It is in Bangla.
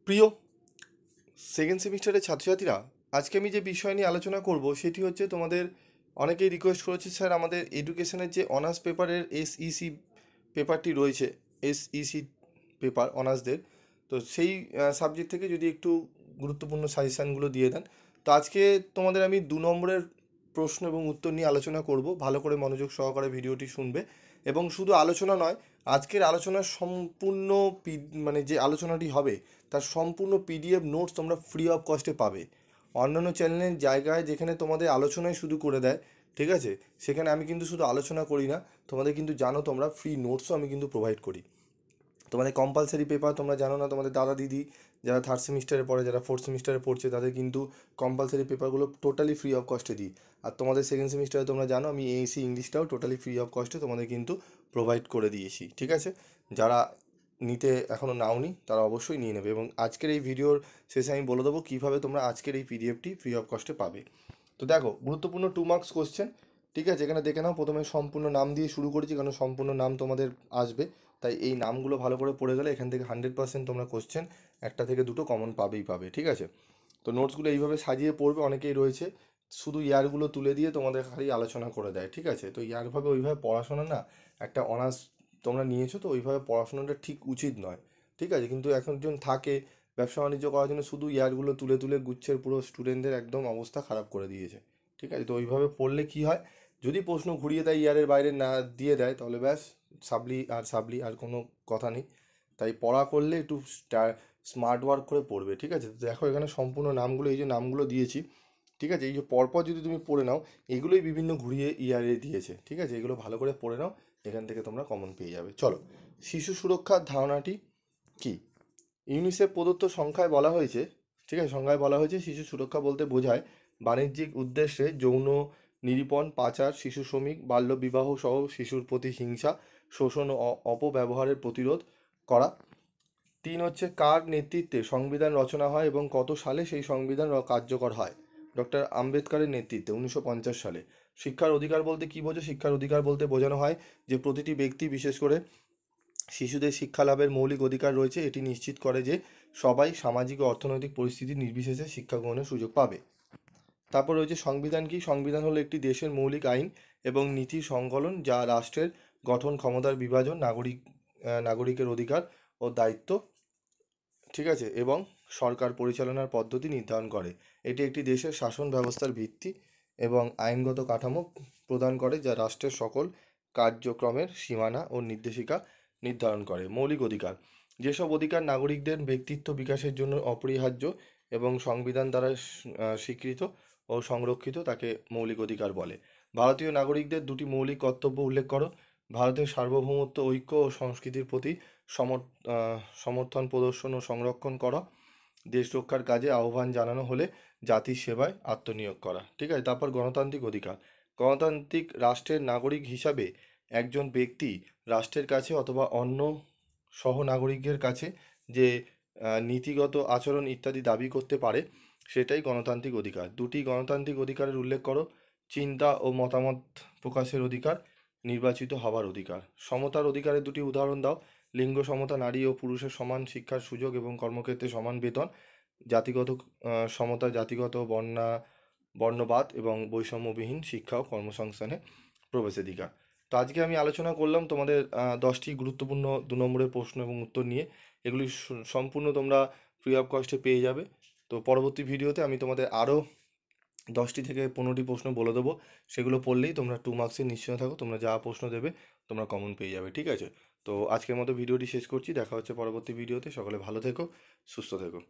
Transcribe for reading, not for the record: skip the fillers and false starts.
প্রিয় সেকেন্ড সেমিস্টারের ছাত্রছাত্রীরা, আজকে আমি যে বিষয় নিয়ে আলোচনা করব সেটি হচ্ছে তোমাদের অনেকেই রিকোয়েস্ট করেছে, স্যার আমাদের এডুকেশনের যে অনার্স পেপারের এসইসি পেপারটি রয়েছে, এসইসি পেপার অনার্সদের, তো সেই সাবজেক্ট থেকে যদি একটু গুরুত্বপূর্ণ সাজেশানগুলো দিয়ে দেন। তো আজকে তোমাদের আমি 2 নম্বরের প্রশ্ন এবং উত্তর নিয়ে আলোচনা করব। ভালো করে মনোযোগ সহকারে ভিডিওটি শুনবে এবং শুধু আলোচনা নয়, আজকের আলোচনার সম্পূর্ণ মানে যে আলোচনাটি হবে তার সম্পূর্ণ পিডিএফ নোটস তোমরা ফ্রি অফ কস্টে পাবে। অন্যান্য চ্যানেলের জায়গায় যেখানে তোমাদের আলোচনাই শুধু করে দেয়, ঠিক আছে, সেখানে আমি কিন্তু শুধু আলোচনা করি না, তোমাদের কিন্তু জানো তোমরা ফ্রি নোটসও আমি কিন্তু প্রোভাইড করি। তোমাদের কম্পালসারি পেপার তোমরা জানো না, তোমাদের দাদা দিদি যারা থার্ড সেমিস্টারে পড়ে, যারা ফোর্থ সেমিস্টারে পড়ছে, তাদের কিন্তু কম্পালসারি পেপারগুলো টোটালি ফ্রি অফ কস্টে দিই। আর তোমাদের সেকেন্ড সেমিস্টারে তোমরা জানো আমি এএসি ইংলিশটাও টোটালি ফ্রি অফ কস্টে তোমাদের কিন্তু প্রোভাইড করে দিয়েছি, ঠিক আছে। যারা নিতে এখনও নাওনি তারা অবশ্যই নিয়ে নেবে, এবং আজকের এই ভিডিওর শেষে আমি বলে দেবো কীভাবে তোমরা আজকের এই পিডিএফটি ফ্রি অফ কস্টে পাবে। তো দেখো, গুরুত্বপূর্ণ 2 মার্কস কোশ্চেন, ঠিক আছে। এখানে দেখে নাও, প্রথমে সম্পূর্ণ নাম দিয়ে শুরু করেছি কারণ সম্পূর্ণ নাম তোমাদের আসবে, তাই এই নামগুলো ভালো করে পড়ে গেলে এখান থেকে 100% তোমরা কোশ্চেন একটা থেকে দুটো কমন পাবেই পাবে, ঠিক আছে। তো নোটসগুলো এইভাবে সাজিয়ে পড়বে। অনেকেই রয়েছে শুধু ইয়ারগুলো তুলে দিয়ে তোমাদের খালি আলোচনা করে দেয়, ঠিক আছে। তো ইয়ারভাবে ওইভাবে পড়াশোনা না, একটা অনার্স তোমরা নিয়েছো তো ওইভাবে পড়াশোনাটা ঠিক উচিত নয়, ঠিক আছে। কিন্তু একজন থাকে ব্যবসা বাণিজ্য করার জন্য শুধু ইয়ারগুলো তুলে তুলে গুচ্ছের পুরো স্টুডেন্টদের একদম অবস্থা খারাপ করে দিয়েছে, ঠিক আছে। তো ওইভাবে পড়লে কি হয়, যদি প্রশ্ন ঘুরিয়ে দেয় ইয়ারের বাইরে না দিয়ে দেয় তাহলে ব্যাস সাবলি আর কোনো কথা নেই। তাই পড়া করলে একটু স্মার্ট ওয়ার্ক করে পড়বে, ঠিক আছে। তো দেখো এখানে সম্পূর্ণ নামগুলো, এই যে নামগুলো দিয়েছি, ঠিক আছে, এই যে পরপর যদি তুমি পড়ে নাও, এগুলোই বিভিন্ন ঘুরিয়ে ইয়ারে দিয়েছে, ঠিক আছে। এগুলো ভালো করে পড়ে নাও, এখান থেকে তোমরা কমন পেয়ে যাবে। চলো, শিশু সুরক্ষার ধারণাটি কি? ইউনিসেফ প্রদত্ত সংখ্যায় বলা হয়েছে, ঠিক আছে, সংখ্যায় বলা হয়েছে শিশু সুরক্ষা বলতে বোঝায় বাণিজ্যিক উদ্দেশ্যে যৌন নিরীপণ, পাচার, শিশু শ্রমিক, বাল্যবিবাহ সহ শিশুর প্রতি হিংসা, শোষণ ও অপব্যবহারের প্রতিরোধ করা। 3 হচ্ছে কার নেতৃত্বে সংবিধান রচনা হয় এবং কত সালে সেই সংবিধান কার্যকর হয়? ডক্টর আম্বেদকরের নেতৃত্বে 1950 সালে। শিক্ষার অধিকার বলতে কী বোঝো? শিক্ষার অধিকার বলতে বোঝানো হয় যে প্রতিটি ব্যক্তি, বিশেষ করে শিশুদের শিক্ষা লাভের মৌলিক অধিকার রয়েছে। এটি নিশ্চিত করে যে সবাই সামাজিক ও অর্থনৈতিক পরিস্থিতি নির্বিশেষে শিক্ষা গ্রহণের সুযোগ পাবে। তারপর রয়েছে সংবিধান কি? সংবিধান হলো একটি দেশের মৌলিক আইন এবং নীতির সংকলন যা রাষ্ট্রের গঠন, ক্ষমতার বিভাজন, নাগরিকের অধিকার ও দায়িত্ব, ঠিক আছে, এবং সরকার পরিচালনার পদ্ধতি নির্ধারণ করে। এটি একটি দেশের শাসন ব্যবস্থার ভিত্তি এবং আইনগত কাঠামো প্রদান করে যা রাষ্ট্রের সকল কার্যক্রমের সীমানা ও নির্দেশিকা নির্ধারণ করে। মৌলিক অধিকার, যেসব অধিকার নাগরিকদের ব্যক্তিত্ব বিকাশের জন্য অপরিহার্য এবং সংবিধান দ্বারা স্বীকৃত ও সংরক্ষিত তাকে মৌলিক অধিকার বলে। ভারতীয় নাগরিকদের 2টি মৌলিক কর্তব্য উল্লেখ করো। ভারতের সার্বভৌমত্ব, ঐক্য ও সংস্কৃতির প্রতি সমর্থন প্রদর্শন ও সংরক্ষণ করা। দেশ রক্ষার কাজে আহ্বান জানানো হলে জাতির সেবায় আত্মনিয়োগ করা, ঠিক আছে। তারপর গণতান্ত্রিক অধিকার, গণতান্ত্রিক রাষ্ট্রের নাগরিক হিসাবে একজন ব্যক্তি রাষ্ট্রের কাছে অথবা অন্য সহনাগরিকদের কাছে যে নীতিগত আচরণ ইত্যাদি দাবি করতে পারে, সেটাই গণতান্ত্রিক অধিকার। 2টি গণতান্ত্রিক অধিকারের উল্লেখ করো। চিন্তা ও মতামত প্রকাশের অধিকার, নির্বাচিত হবার অধিকার। সমতার অধিকারের 2টি উদাহরণ দাও। লিঙ্গ সমতা, নারী ও পুরুষের সমান শিক্ষার সুযোগ এবং কর্মক্ষেত্রে সমান বেতন। জাতিগত সমতা, জাতিগত বর্ণবাদ এবং বৈষম্যবিহীন শিক্ষা ও কর্মসংস্থানে প্রবেশাধিকার। তো আজকে আমি আলোচনা করলাম তোমাদের 10টি গুরুত্বপূর্ণ 2 নম্বরের প্রশ্ন এবং উত্তর নিয়ে। এগুলি সম্পূর্ণ তোমরা ফ্রি অফ কস্টে পেয়ে যাবে। তো পরবর্তী ভিডিওতে আমি তোমাদের আরও 10টি থেকে 15টি প্রশ্ন বলে দেবো, সেগুলো পড়লেই তোমরা 2 মার্কসের নিশ্চয় থাকো, তোমরা যা প্রশ্ন দেবে তোমরা কমন পেয়ে যাবে, ঠিক আছে। তো আজকের মতো ভিডিওটি শেষ করছি, দেখা হচ্ছে পরবর্তী ভিডিওতে। সকলে ভালো থেকো, সুস্থ থেকো।